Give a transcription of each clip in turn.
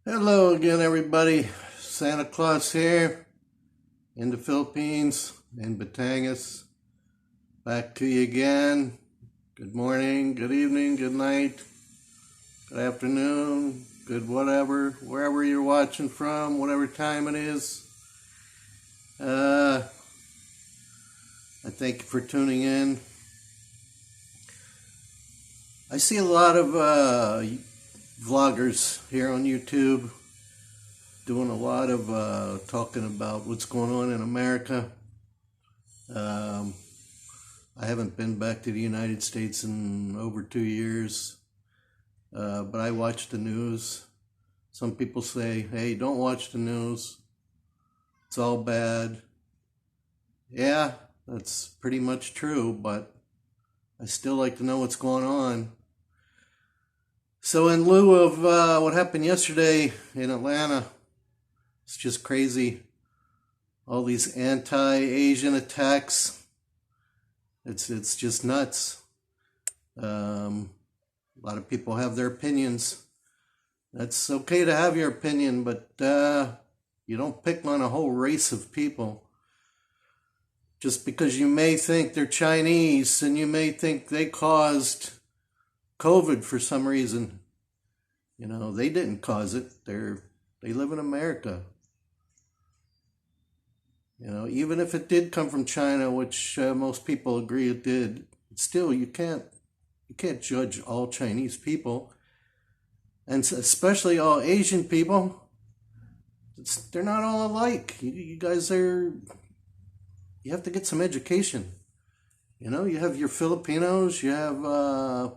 Hello again, everybody. Santa Claus here in the Philippines, in Batangas. Back to you again. Good morning, good evening, good night, good afternoon, good whatever, wherever you're watching from, whatever time it is. I thank you for tuning in. I see a lot of vloggers here on YouTube doing a lot of talking about what's going on in America. I haven't been back to the United States in over 2 years, but I watch the news. Some people say, hey, don't watch the news. It's all bad. Yeah, that's pretty much true, but I still like to know what's going on. So in lieu of what happened yesterday in Atlanta, it's just crazy. All these anti-Asian attacks. It's just nuts. A lot of people have their opinions. That's okay to have your opinion, but you don't pick on a whole race of people. Just because you may think they're Chinese and you may think they caused COVID for some reason. You know, they didn't cause it. They live in America. You know, even if it did come from China, which most people agree it did, still you can't judge all Chinese people, and especially all Asian people. They're not all alike. You guys you have to get some education. You know, you have your Filipinos, you have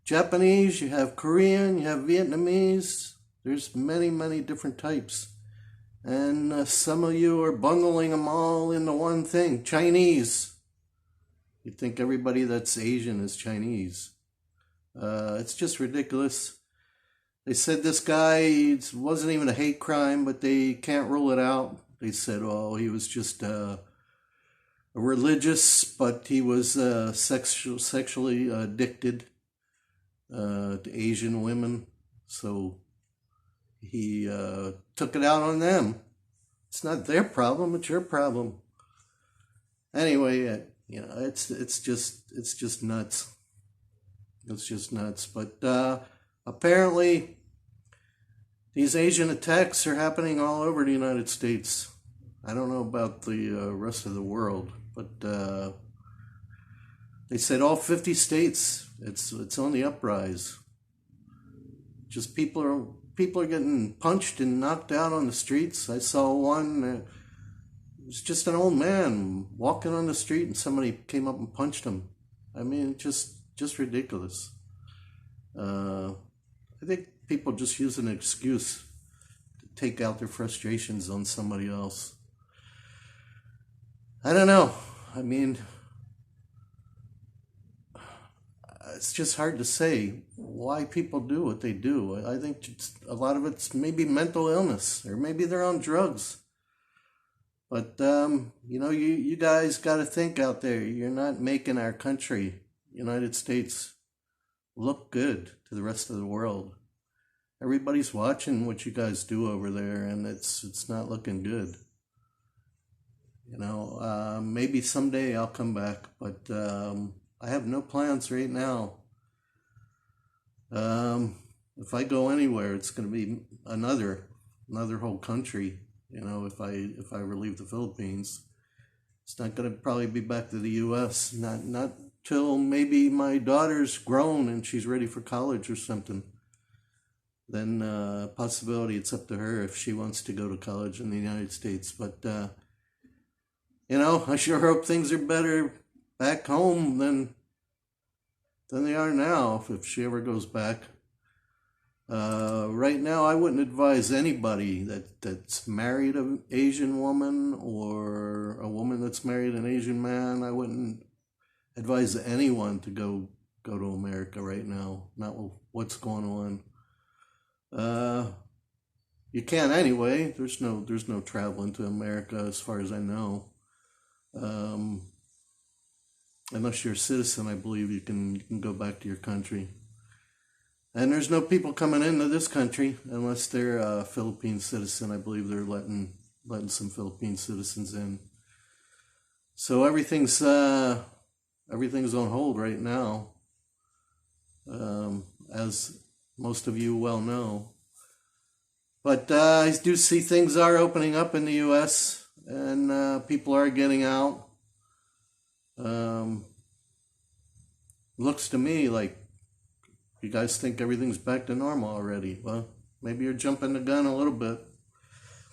Japanese, you have Korean, you have Vietnamese. There's many different types. And some of you are bungling them all into one thing, Chinese. You think everybody that's Asian is Chinese. It's just ridiculous. They said this guy, it wasn't even a hate crime, but they can't rule it out. They said, oh, he was just a religious, but he was sexually addicted to Asian women. So he took it out on them. It's not their problem, it's your problem. Anyway, you know, it's just nuts. It's just nuts. But apparently these Asian attacks are happening all over the United States. I don't know about the rest of the world, but they said all 50 states, it's on the uprise. Just people are getting punched and knocked out on the streets. I saw one, it was just an old man walking on the street and somebody came up and punched him. I mean, just ridiculous. I think people just use an excuse to take out their frustrations on somebody else. I don't know. I mean, it's just hard to say why people do what they do. I think a lot of it's maybe mental illness, or maybe they're on drugs. But, you know, you guys got to think out there. You're not making our country, United States, look good to the rest of the world. Everybody's watching what you guys do over there, and it's not looking good. You know, maybe someday I'll come back, but I have no plans right now. If I go anywhere, it's going to be another whole country. You know, if I relieve the Philippines, it's not going to probably be back to the U.S. Not till maybe my daughter's grown and she's ready for college or something. Then possibility it's up to her if she wants to go to college in the United States. But you know, I sure hope things are better back home than they are now if she ever goes back. Right now, I wouldn't advise anybody that's married an Asian woman or a woman that's married an Asian man. I wouldn't advise anyone to go to America right now. Not with what's going on. You can't anyway. There's no traveling to America as far as I know. Unless you're a citizen, I believe you can go back to your country. And there's no people coming into this country unless they're a Philippine citizen. I believe they're letting some Philippine citizens in. So everything's on hold right now, as most of you well know. But I do see things are opening up in the U.S. and people are getting out. Looks to me like you guys think everything's back to normal already. Well, maybe you're jumping the gun a little bit.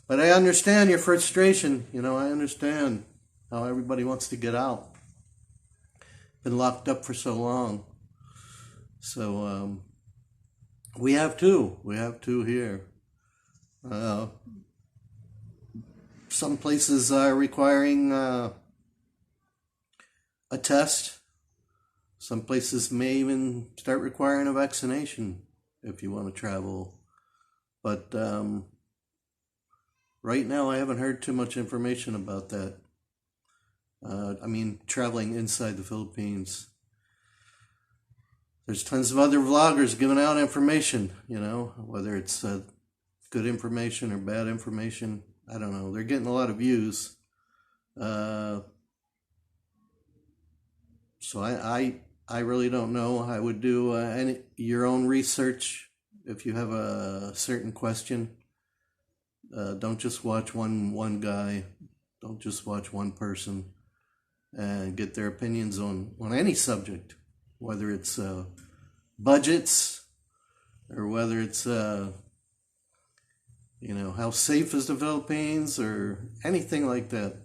But I understand your frustration. I understand how everybody wants to get out. Been locked up for so long. So we have two. We have two here. Some places are requiring a test. Some places may even start requiring a vaccination if you want to travel. But right now I haven't heard too much information about that. Traveling inside the Philippines. There's tons of other vloggers giving out information, whether it's good information or bad information. I don't know. They're getting a lot of views. So I really don't know. I would do your own research if you have a certain question. Don't just watch one guy. Don't just watch one person and get their opinions on any subject, whether it's budgets or whether it's how safe is the Philippines or anything like that.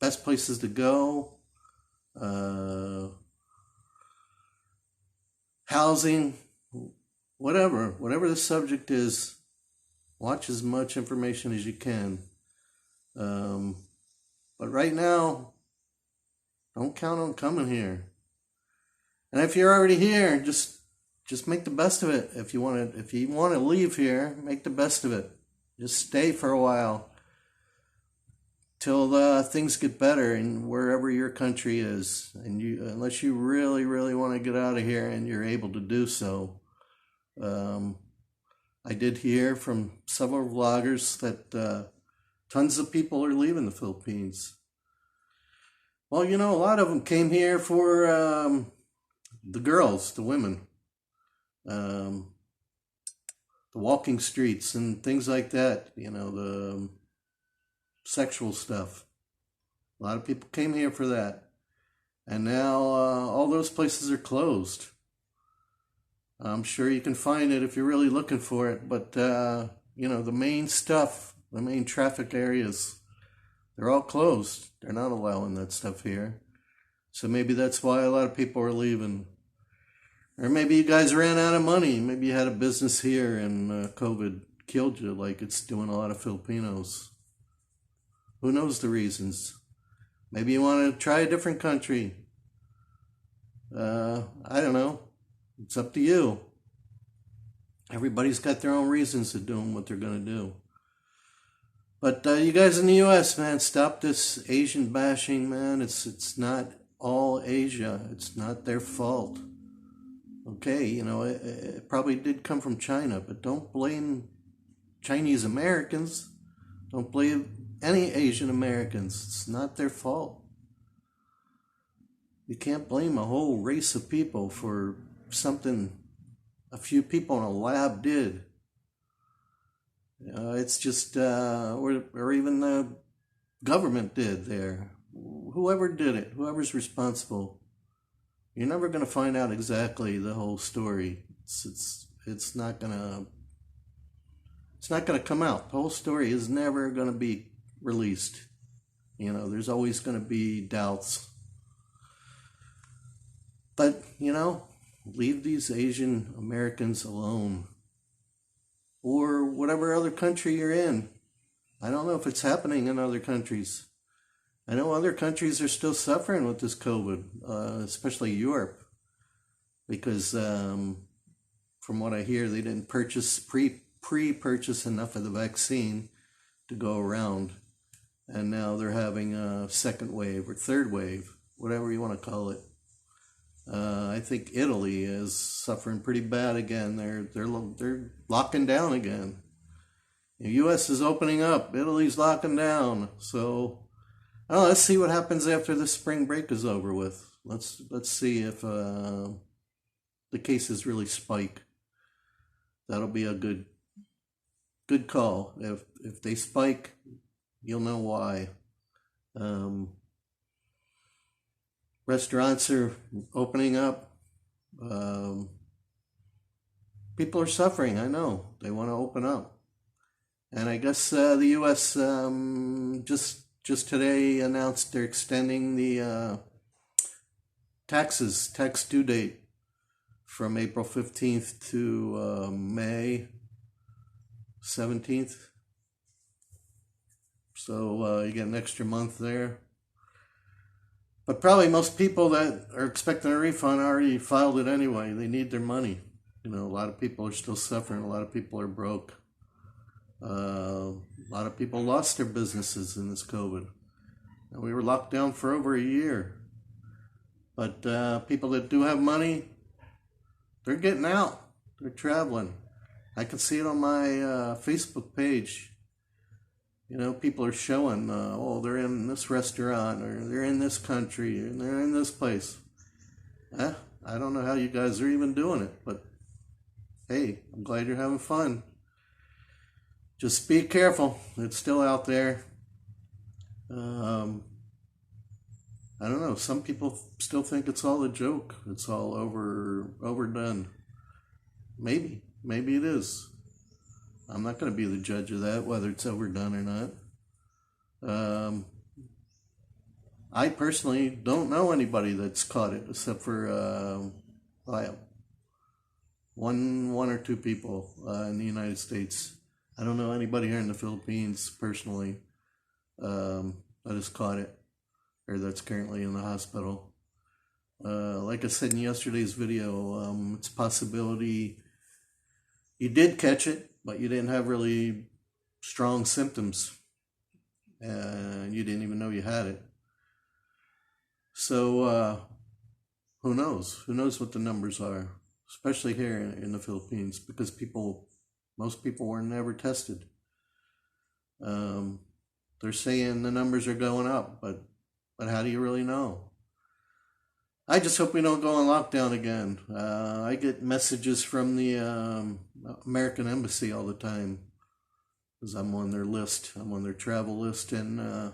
Best places to go. Housing, whatever the subject is, watch as much information as you can. But right now, don't count on coming here. And if you're already here, just make the best of it. If you want to leave here, make the best of it. Just stay for a while till things get better in wherever your country is. And unless you really, really want to get out of here and you're able to do so. I did hear from several vloggers that tons of people are leaving the Philippines. Well, a lot of them came here for the girls, the women, the walking streets and things like that, the sexual stuff. A lot of people came here for that. And now all those places are closed. I'm sure you can find it if you're really looking for it. But, the main stuff, the main traffic areas, they're all closed. They're not allowing that stuff here. So maybe that's why a lot of people are leaving. Or maybe you guys ran out of money. Maybe you had a business here and COVID killed you like it's doing a lot of Filipinos. Who knows the reasons? Maybe you want to try a different country. I don't know. It's up to you. Everybody's got their own reasons of doing what they're going to do. But you guys in the U.S., man, stop this Asian bashing, man. It's not all Asia. It's not their fault. Okay, it probably did come from China, but don't blame Chinese Americans. Don't blame any Asian Americans. It's not their fault. You can't blame a whole race of people for something a few people in a lab did. It's just, or even the government did there. Whoever did it, whoever's responsible, you're never going to find out exactly the whole story. It's not gonna come out. The whole story is never going to be released. There's always going to be doubts. But, leave these Asian Americans alone. Or whatever other country you're in. I don't know if it's happening in other countries. I know other countries are still suffering with this COVID, especially Europe. Because from what I hear, they didn't pre-purchase enough of the vaccine to go around. And now they're having a second wave or third wave, whatever you want to call it. I think Italy is suffering pretty bad again. They're locking down again. The U.S. is opening up. Italy's locking down. So, oh, let's see what happens after the spring break is over with. Let's see if the cases really spike. That'll be a good call. If they spike, you'll know why. Restaurants are opening up. People are suffering. I know they want to open up, and I guess the U.S. Just today announced they're extending the tax due date from April 15th to May 17th. So you get an extra month there. But probably most people that are expecting a refund already filed it anyway. They need their money. You know, a lot of people are still suffering. A lot of people are broke. A lot of people lost their businesses in this COVID. And we were locked down for over a year. But people that do have money, they're getting out. They're traveling. I can see it on my Facebook page. You know, people are showing, they're in this restaurant, or they're in this country, and they're in this place. I don't know how you guys are even doing it, but hey, I'm glad you're having fun. Just be careful. It's still out there. I don't know. Some people still think it's all a joke. It's all overdone. Maybe it is. I'm not going to be the judge of that, whether it's overdone or not. I personally don't know anybody that's caught it, except for one or two people in the United States. I don't know anybody here in the Philippines personally that has caught it, or that's currently in the hospital. Like I said in yesterday's video, it's a possibility you did catch it, but you didn't have really strong symptoms, and you didn't even know you had it. So who knows? Who knows what the numbers are, especially here in the Philippines, because most people were never tested. They're saying the numbers are going up, but how do you really know? I just hope we don't go on lockdown again. I get messages from the American Embassy all the time, because I'm on their list. I'm on their travel list, and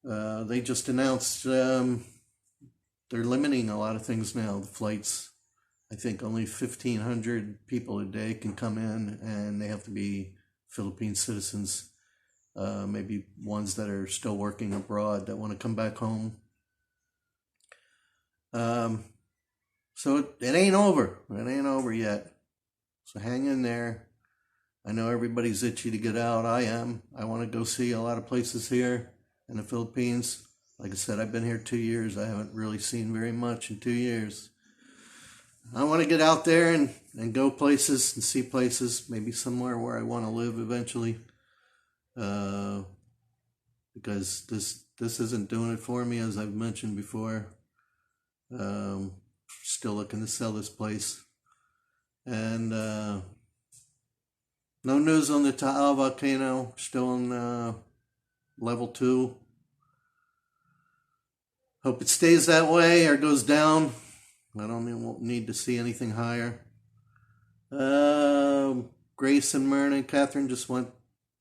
they just announced they're limiting a lot of things now. The flights, I think only 1,500 people a day can come in, and they have to be Philippine citizens. Maybe ones that are still working abroad that want to come back home. So it ain't over. It ain't over yet. So hang in there. I know everybody's itchy to get out. I am. I want to go see a lot of places here in the Philippines. Like I said, I've been here 2 years. I haven't really seen very much in 2 years. I want to get out there and go places and see places, maybe somewhere where I want to live eventually. Because this isn't doing it for me, as I've mentioned before. Still looking to sell this place. And no news on the Taal volcano. Still on level 2. Hope it stays that way or goes down. I won't need to see anything higher. Grace and Myrna and Catherine just went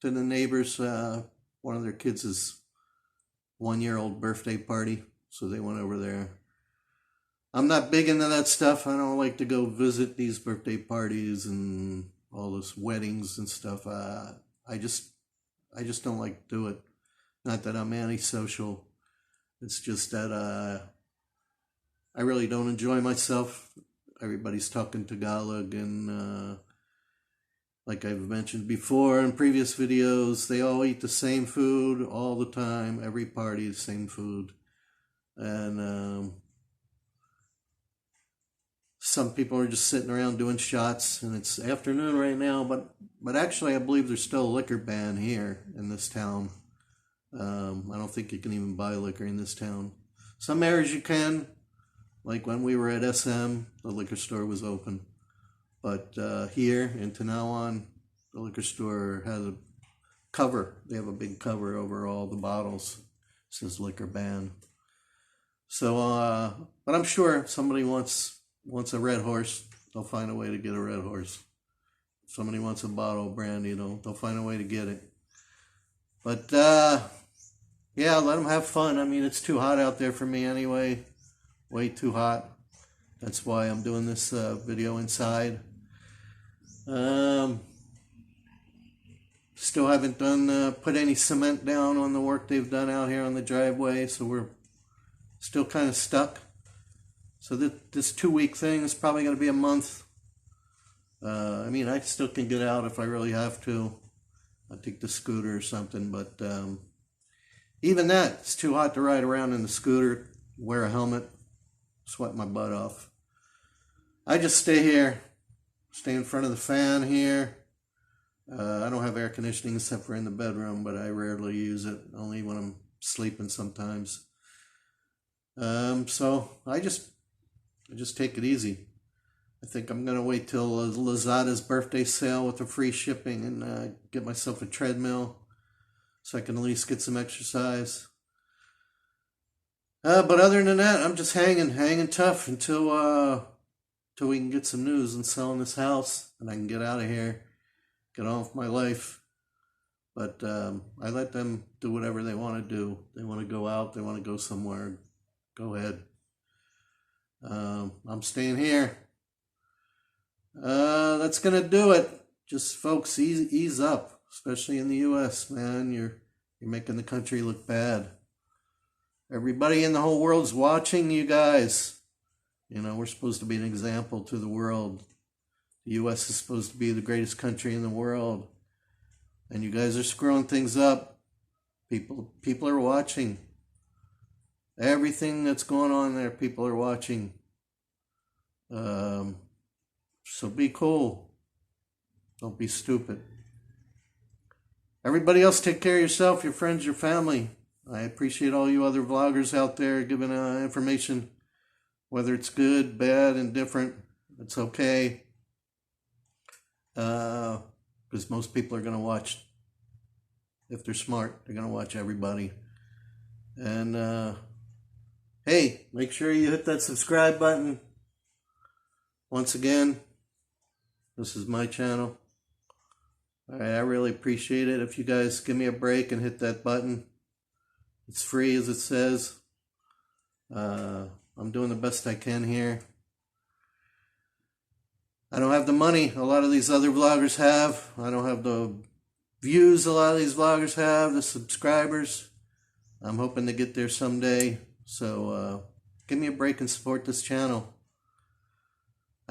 to the neighbors. One of their kids' 1-year-old birthday party, so they went over there. I'm not big into that stuff. I don't like to go visit these birthday parties and all those weddings and stuff. I just don't like to do it. Not that I'm antisocial. It's just that I really don't enjoy myself. Everybody's talking Tagalog, and like I've mentioned before in previous videos, they all eat the same food all the time. Every party, the same food. And some people are just sitting around doing shots, and it's afternoon right now, but actually I believe there's still a liquor ban here in this town. I don't think you can even buy liquor in this town. Some areas you can, Like when we were at SM, the liquor store was open. But here, and to now on, the liquor store has a cover. They have a big cover over all the bottles. It says liquor ban. So, but I'm sure if somebody wants a red horse, they'll find a way to get a red horse. If somebody wants a bottle of brandy, they'll find a way to get it. But yeah, let them have fun. I mean, it's too hot out there for me anyway. Way too hot. That's why I'm doing this video inside. Still haven't put any cement down on the work they've done out here on the driveway, so we're still kind of stuck. So this 2-week thing is probably going to be a month. I mean, I still can get out if I really have to. I'll take the scooter or something, but even that, it's too hot to ride around in the scooter, wear a helmet, sweat my butt off. I just stay here, stay in front of the fan here. I don't have air conditioning except for in the bedroom, but I rarely use it, only when I'm sleeping sometimes. So I just take it easy. I think I'm going to wait till Lazada's birthday sale with the free shipping and get myself a treadmill so I can at least get some exercise. But other than that, I'm just hanging tough until we can get some news and selling this house and I can get out of here, get on with my life. But I let them do whatever they want to do. They want to go out, they want to go somewhere, go ahead. I'm staying here. That's gonna do it. Just folks, ease up, especially in the U.S. Man, you're making the country look bad. Everybody in the whole world's watching you guys. You know, we're supposed to be an example to the world. The U.S. is supposed to be the greatest country in the world, and you guys are screwing things up. People are watching. Everything that's going on there, people are watching. So be cool. Don't be stupid. Everybody else, take care of yourself, your friends, your family. I appreciate all you other vloggers out there giving information, whether it's good, bad, indifferent. It's okay. Because most people are going to watch. If they're smart, they're going to watch everybody. And hey, make sure you hit that subscribe button. Once again, this is my channel. I really appreciate it if you guys give me a break and hit that button. It's free, as it says. I'm doing the best I can here. I don't have the money a lot of these other vloggers have. I don't have the views a lot of these vloggers have, the subscribers. I'm hoping to get there someday. So give me a break and support this channel.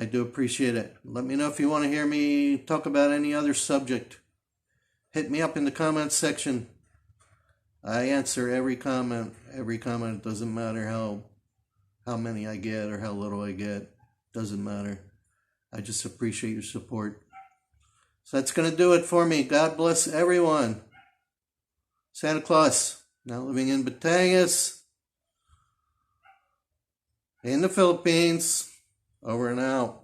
I do appreciate it. Let me know if you want to hear me talk about any other subject. Hit me up in the comments section. I answer every comment. Every comment. It doesn't matter how many I get or how little I get. Doesn't matter. I just appreciate your support. So that's going to do it for me. God bless everyone. Santa Claus, now living in Batangas, in the Philippines. Over and out.